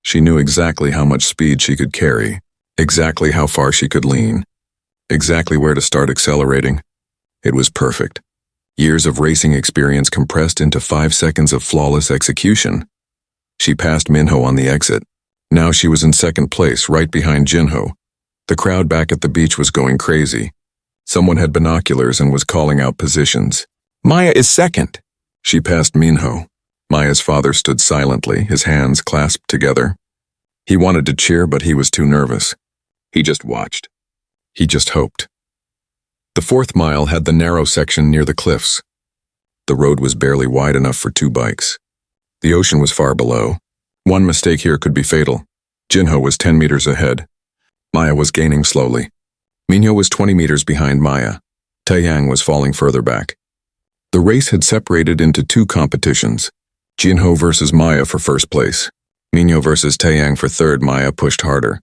She knew exactly how much speed she could carry, exactly how far she could lean, exactly where to start accelerating. It was perfect. Years of racing experience compressed into 5 seconds of flawless execution. She passed Minho on the exit. Now she was in second place, right behind Jinho. The crowd back at the beach was going crazy. Someone had binoculars and was calling out positions. Maya is second. She passed Minho. Maya's father stood silently, his hands clasped together. He wanted to cheer, but he was too nervous. He just watched. He just hoped. The 4th mile had the narrow section near the cliffs. The road was barely wide enough for 2 bikes. The ocean was far below. One mistake here could be fatal. Jinho was 10 meters ahead. Maya was gaining slowly. Minho was 20 meters behind Maya. Taeyang was falling further back. The race had separated into 2 competitions. Jinho versus Maya for first place. Minho versus Taeyang for third. Maya pushed harder.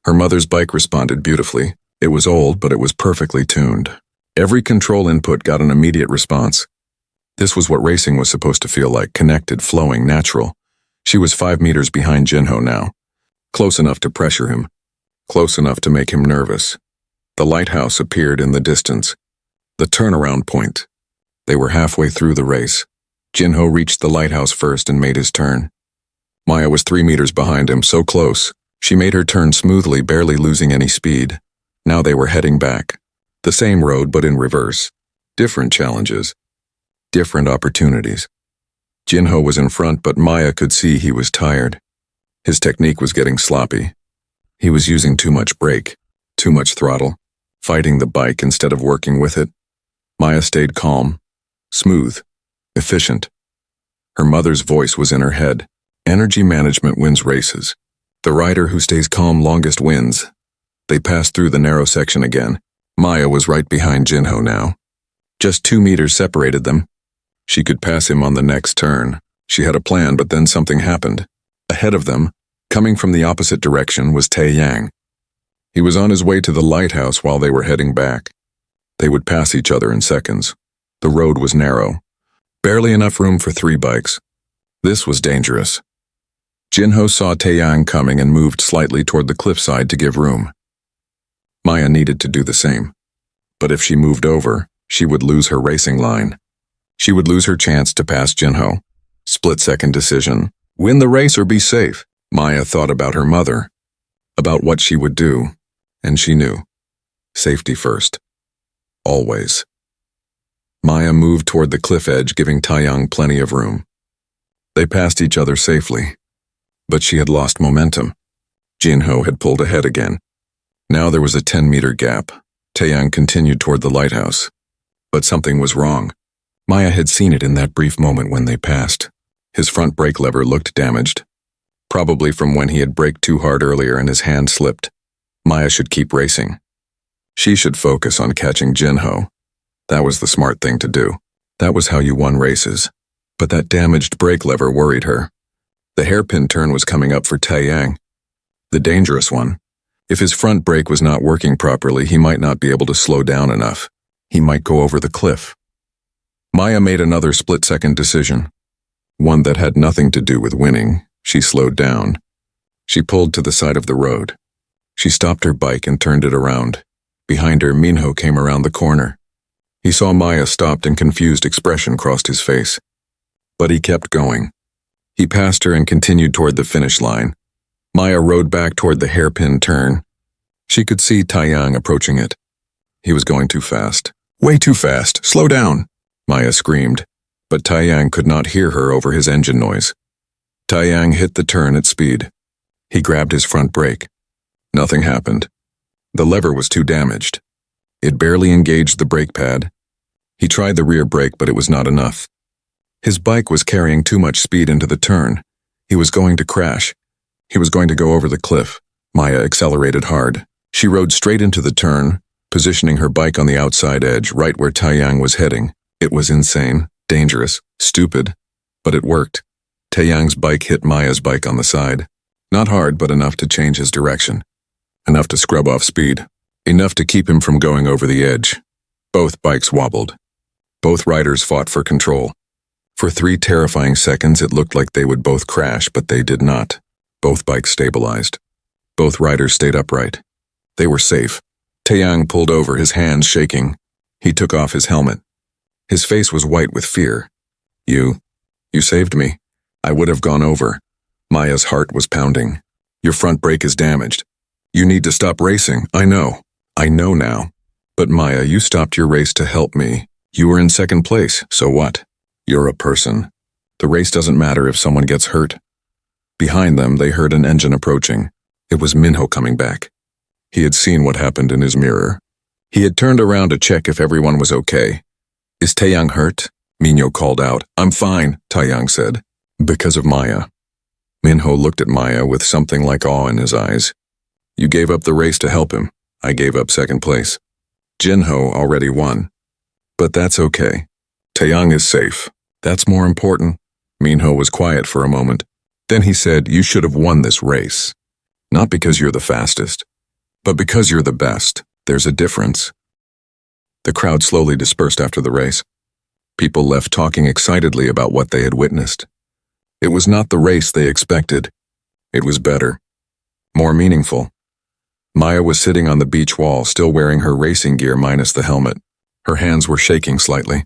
Her mother's bike responded beautifully. It was old, but it was perfectly tuned. Every control input got an immediate response. This was what racing was supposed to feel like, connected, flowing, natural. She was 5 meters behind Jinho now. Close enough to pressure him. Close enough to make him nervous. The lighthouse appeared in the distance. The turnaround point. They were halfway through the race. Jinho reached the lighthouse first and made his turn. Maya was 3 meters behind him, so close. She made her turn smoothly, barely losing any speed. Now they were heading back. The same road, but in reverse. Different challenges. Different opportunities. Jinho was in front, but Maya could see he was tired. His technique was getting sloppy. He was using too much brake, too much throttle, fighting the bike instead of working with it. Maya stayed calm, smooth, efficient. Her mother's voice was in her head. Energy management wins races. The rider who stays calm longest wins. They passed through the narrow section again. Maya was right behind Jinho now. Just 2 meters separated them. She could pass him on the next turn. She had a plan, but then something happened. Ahead of them, coming from the opposite direction, was Taeyang. He was on his way to the lighthouse while they were heading back. They would pass each other in seconds. The road was narrow. Barely enough room for 3 bikes. This was dangerous. Jinho saw Taeyang coming and moved slightly toward the cliffside to give room. Maya needed to do the same. But if she moved over, she would lose her racing line. She would lose her chance to pass Jinho. Split-second decision. Win the race or be safe. Maya thought about her mother, about what she would do, and she knew. Safety first. Always. Maya moved toward the cliff edge, giving Taeyang plenty of room. They passed each other safely. But she had lost momentum. Jinho had pulled ahead again. Now there was a 10-meter gap. Taeyang continued toward the lighthouse. But something was wrong. Maya had seen it in that brief moment when they passed. His front brake lever looked damaged. Probably from when he had braked too hard earlier and his hand slipped. Maya should keep racing. She should focus on catching Jinho. That was the smart thing to do. That was how you won races. But that damaged brake lever worried her. The hairpin turn was coming up for Taeyang. The dangerous one. If his front brake was not working properly, he might not be able to slow down enough. He might go over the cliff. Maya made another split-second decision. One that had nothing to do with winning. She slowed down. She pulled to the side of the road. She stopped her bike and turned it around. Behind her, Minho came around the corner. He saw Maya stopped and confused expression crossed his face. But he kept going. He passed her and continued toward the finish line. Maya rode back toward the hairpin turn. She could see Taeyang approaching it. He was going too fast. Way too fast. Slow down, Maya screamed. But Taeyang could not hear her over his engine noise. Taeyang hit the turn at speed. He grabbed his front brake. Nothing happened. The lever was too damaged. It barely engaged the brake pad. He tried the rear brake, but it was not enough. His bike was carrying too much speed into the turn. He was going to crash. He was going to go over the cliff. Maya accelerated hard. She rode straight into the turn, positioning her bike on the outside edge, right where Taeyang was heading. It was insane, dangerous, stupid, but it worked. Taeyang's bike hit Maya's bike on the side. Not hard, but enough to change his direction. Enough to scrub off speed. Enough to keep him from going over the edge. Both bikes wobbled. Both riders fought for control. For 3 terrifying seconds, it looked like they would both crash, but they did not. Both bikes stabilized. Both riders stayed upright. They were safe. Taeyang pulled over, his hands shaking. He took off his helmet. His face was white with fear. You saved me. I would have gone over. Maya's heart was pounding. Your front brake is damaged. You need to stop racing. I know now. But Maya, you stopped your race to help me. You were in second place, so what? You're a person. The race doesn't matter if someone gets hurt. Behind them, they heard an engine approaching. It was Minho coming back. He had seen what happened in his mirror. He had turned around to check if everyone was okay. Is Taeyang hurt? Minho called out. I'm fine, Taeyang said. Because of Maya. Minho looked at Maya with something like awe in his eyes. You gave up the race to help him. I gave up second place. Jinho already won. But that's okay. Taeyang is safe. That's more important. Minho was quiet for a moment. Then he said, you should have won this race. Not because you're the fastest, but because you're the best. There's a difference. The crowd slowly dispersed after the race. People left talking excitedly about what they had witnessed. It was not the race they expected. It was better. More meaningful. Maya was sitting on the beach wall, still wearing her racing gear minus the helmet. Her hands were shaking slightly.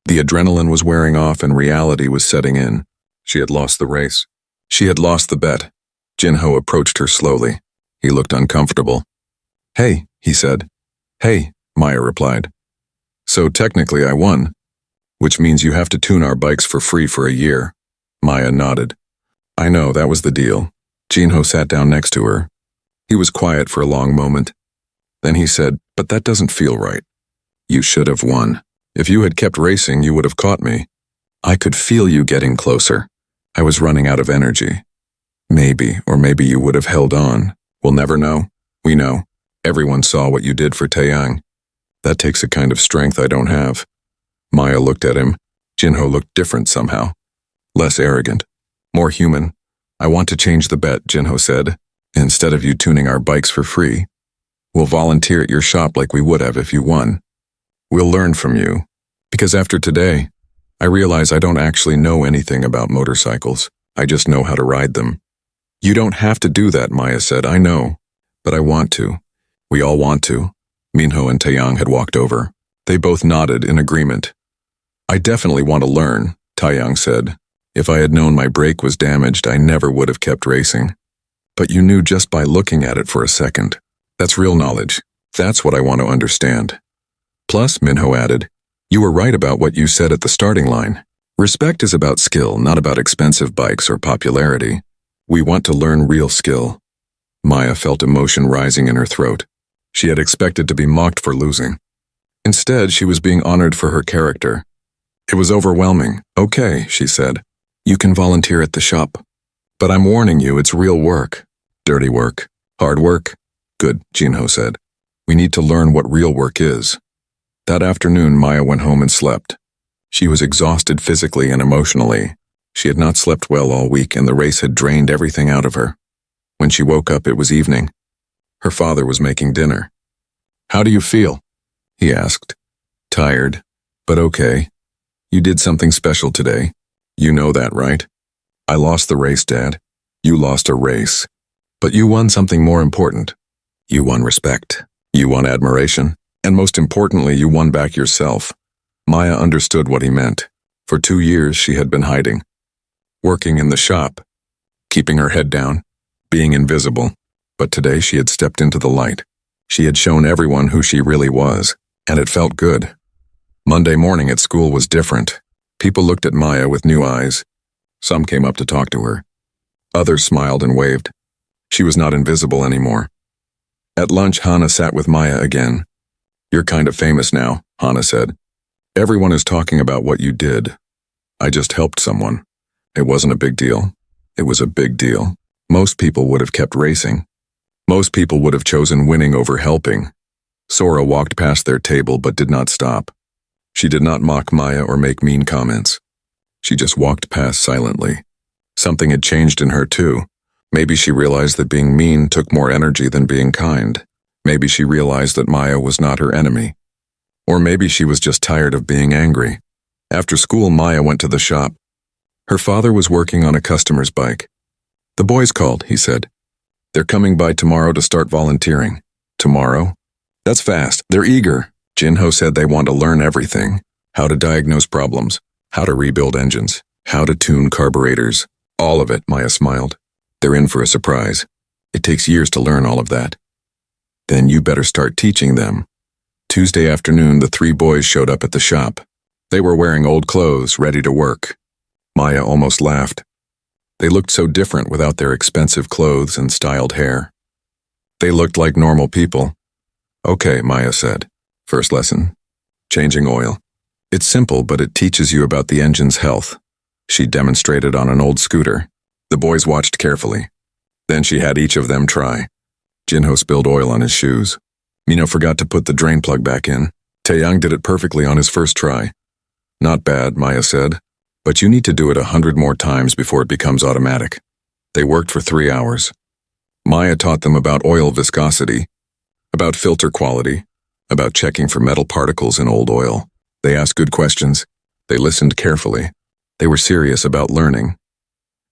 The adrenaline was wearing off and reality was setting in. She had lost the race. She had lost the bet. Jinho approached her slowly. He looked uncomfortable. Hey, he said. Hey, Maya replied. So technically I won, which means you have to tune our bikes for free for a year. Maya nodded. I know, that was the deal. Jinho sat down next to her. He was quiet for a long moment. Then he said, but that doesn't feel right. You should have won. If you had kept racing, you would have caught me. I could feel you getting closer. I was running out of energy. Maybe you would have held on. We'll never know. We know. Everyone saw what you did for Taeyang. That takes a kind of strength I don't have. Maya looked at him. Jinho looked different somehow. Less arrogant. More human. I want to change the bet, Jinho said. Instead of you tuning our bikes for free, we'll volunteer at your shop like we would have if you won. We'll learn from you. Because after today, I realize I don't actually know anything about motorcycles. I just know how to ride them. You don't have to do that, Maya said. I know. But I want to. We all want to. Minho and Taeyang had walked over. They both nodded in agreement. I definitely want to learn, Taeyang said. If I had known my brake was damaged, I never would have kept racing. But you knew just by looking at it for a second. That's real knowledge. That's what I want to understand. Plus, Minho added, you were right about what you said at the starting line. Respect is about skill, not about expensive bikes or popularity. We want to learn real skill. Maya felt emotion rising in her throat. She had expected to be mocked for losing. Instead, she was being honored for her character. It was overwhelming. Okay, she said. You can volunteer at the shop. But I'm warning you, it's real work. Dirty work. Hard work. Good, Jinho said. We need to learn what real work is. That afternoon, Maya went home and slept. She was exhausted physically and emotionally. She had not slept well all week, and the race had drained everything out of her. When she woke up, it was evening. Her father was making dinner. How do you feel? He asked. Tired, but okay. You did something special today. You know that, right? I lost the race, Dad. You lost a race. But you won something more important. You won respect. You won admiration. And most importantly, you won back yourself. Maya understood what he meant. For 2 years, she had been hiding. Working in the shop. Keeping her head down. Being invisible. But today she had stepped into the light. She had shown everyone who she really was. And it felt good. Monday morning at school was different. People looked at Maya with new eyes. Some came up to talk to her. Others smiled and waved. She was not invisible anymore. At lunch, Hana sat with Maya again. You're kind of famous now, Hana said. Everyone is talking about what you did. I just helped someone. It wasn't a big deal. It was a big deal. Most people would have kept racing. Most people would have chosen winning over helping. Sora walked past their table but did not stop. She did not mock Maya or make mean comments. She just walked past silently. Something had changed in her too. Maybe she realized that being mean took more energy than being kind. Maybe she realized that Maya was not her enemy. Or maybe she was just tired of being angry. After school, Maya went to the shop. Her father was working on a customer's bike. The boys called, he said. They're coming by tomorrow to start volunteering. Tomorrow? That's fast. They're eager. Jinho said they want to learn everything. How to diagnose problems. How to rebuild engines. How to tune carburetors. All of it, Maya smiled. They're in for a surprise. It takes years to learn all of that. Then you better start teaching them. Tuesday afternoon, the 3 boys showed up at the shop. They were wearing old clothes, ready to work. Maya almost laughed. They looked so different without their expensive clothes and styled hair. They looked like normal people. Okay, Maya said. First lesson. Changing oil. It's simple, but it teaches you about the engine's health. She demonstrated on an old scooter. The boys watched carefully. Then she had each of them try. Jinho spilled oil on his shoes. Mino forgot to put the drain plug back in. Taeyang did it perfectly on his first try. Not bad, Maya said. But you need to do it 100 more times before it becomes automatic. They worked for 3 hours. Maya taught them about oil viscosity, about filter quality, about checking for metal particles in old oil. They asked good questions. They listened carefully. They were serious about learning.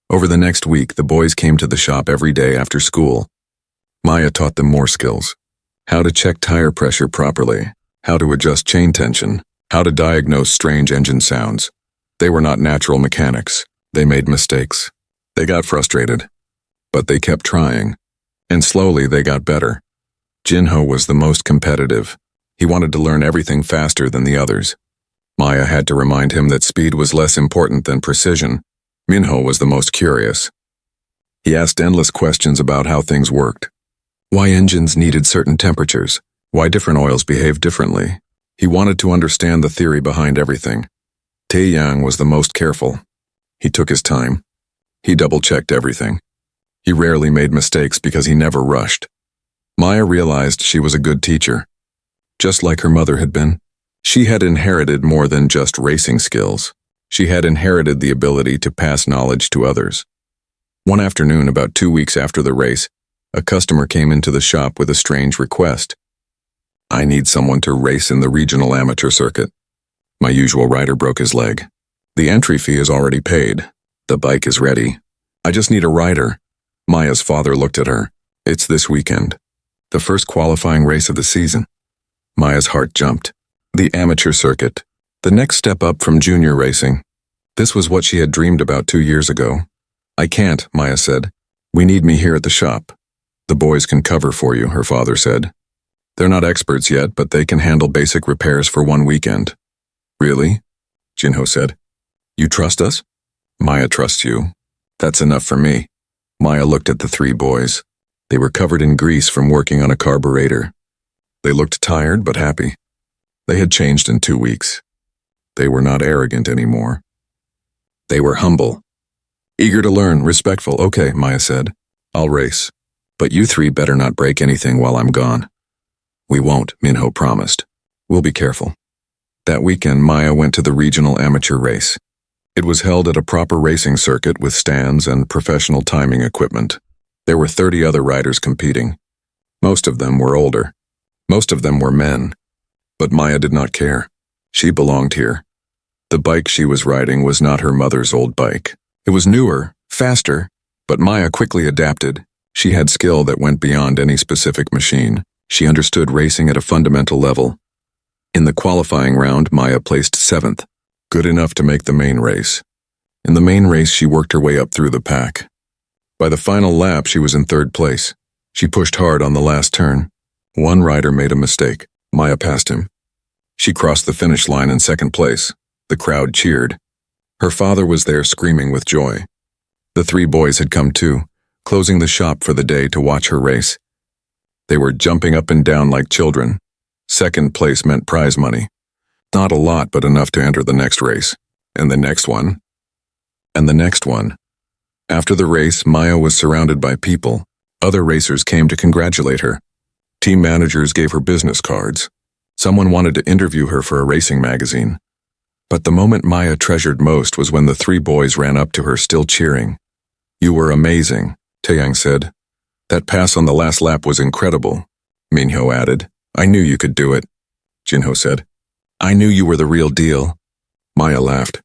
Over the next week, the boys came to the shop every day after school. Maya taught them more skills. How to check tire pressure properly, how to adjust chain tension, how to diagnose strange engine sounds. They were not natural mechanics. They made mistakes. They got frustrated. But they kept trying. And slowly they got better. Jinho was the most competitive. He wanted to learn everything faster than the others. Maya had to remind him that speed was less important than precision. Minho was the most curious. He asked endless questions about how things worked. Why engines needed certain temperatures. Why different oils behaved differently. He wanted to understand the theory behind everything. Taeyang was the most careful. He took his time. He double-checked everything. He rarely made mistakes because he never rushed. Maya realized she was a good teacher. Just like her mother had been. She had inherited more than just racing skills. She had inherited the ability to pass knowledge to others. One afternoon, about 2 weeks after the race, a customer came into the shop with a strange request. I need someone to race in the regional amateur circuit. My usual rider broke his leg. The entry fee is already paid. The bike is ready. I just need a rider. Maya's father looked at her. It's this weekend. The first qualifying race of the season. Maya's heart jumped. The amateur circuit. The next step up from junior racing. This was what she had dreamed about 2 years ago. I can't, Maya said. We need me here at the shop. The boys can cover for you, her father said. They're not experts yet, but they can handle basic repairs for 1 weekend. Really? Jinho said. You trust us? Maya trusts you. That's enough for me. Maya looked at the three boys. They were covered in grease from working on a carburetor. They looked tired but happy. They had changed in 2 weeks. They were not arrogant anymore. They were humble. Eager to learn, respectful. Okay, Maya said. I'll race. But you three better not break anything while I'm gone. We won't, Minho promised. We'll be careful. That weekend, Maya went to the regional amateur race. It was held at a proper racing circuit with stands and professional timing equipment. There were 30 other riders competing. Most of them were older. Most of them were men. But Maya did not care. She belonged here. The bike she was riding was not her mother's old bike. It was newer, faster, but Maya quickly adapted. She had skill that went beyond any specific machine. She understood racing at a fundamental level. In the qualifying round, Maya placed 7th, good enough to make the main race. In the main race, she worked her way up through the pack. By the final lap, she was in 3rd place. She pushed hard on the last turn. One rider made a mistake. Maya passed him. She crossed the finish line in 2nd place. The crowd cheered. Her father was there screaming with joy. The 3 boys had come too, closing the shop for the day to watch her race. They were jumping up and down like children. 2nd place meant prize money. Not a lot, but enough to enter the next race. And the next one. And the next one. After the race, Maya was surrounded by people. Other racers came to congratulate her. Team managers gave her business cards. Someone wanted to interview her for a racing magazine. But the moment Maya treasured most was when the 3 boys ran up to her still cheering. You were amazing, Taeyang said. That pass on the last lap was incredible, Minho added. I knew you could do it, Jinho said. I knew you were the real deal. Maya laughed.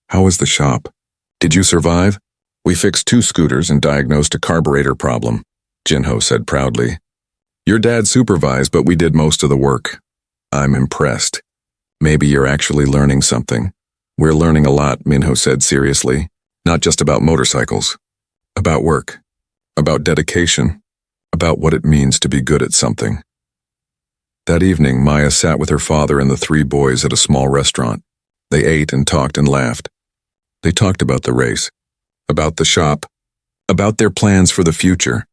How was the shop? Did you survive? We fixed 2 scooters and diagnosed a carburetor problem, Jinho said proudly. Your dad supervised, but we did most of the work. I'm impressed. Maybe you're actually learning something. We're learning a lot, Minho said seriously. Not just about motorcycles. About work. About dedication. About what it means to be good at something. That evening, Maya sat with her father and the 3 boys at a small restaurant. They ate and talked and laughed. They talked about the race. About the shop. About their plans for the future.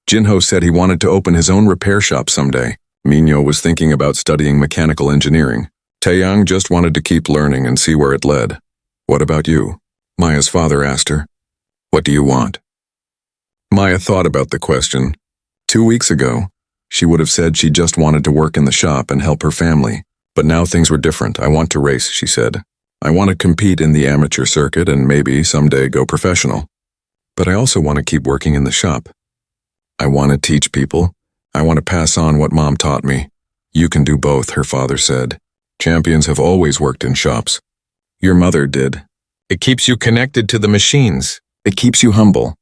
Jinho said he wanted to open his own repair shop someday. Minho was thinking about studying mechanical engineering. Taeyang just wanted to keep learning and see where it led. What about you? Maya's father asked her. What do you want? Maya thought about the question. 2 weeks ago, she would have said she just wanted to work in the shop and help her family. But now things were different. I want to race, she said. I want to compete in the amateur circuit and maybe someday go professional. But I also want to keep working in the shop. I want to teach people. I want to pass on what Mom taught me. You can do both, her father said. Champions have always worked in shops. Your mother did. It keeps you connected to the machines. It keeps you humble.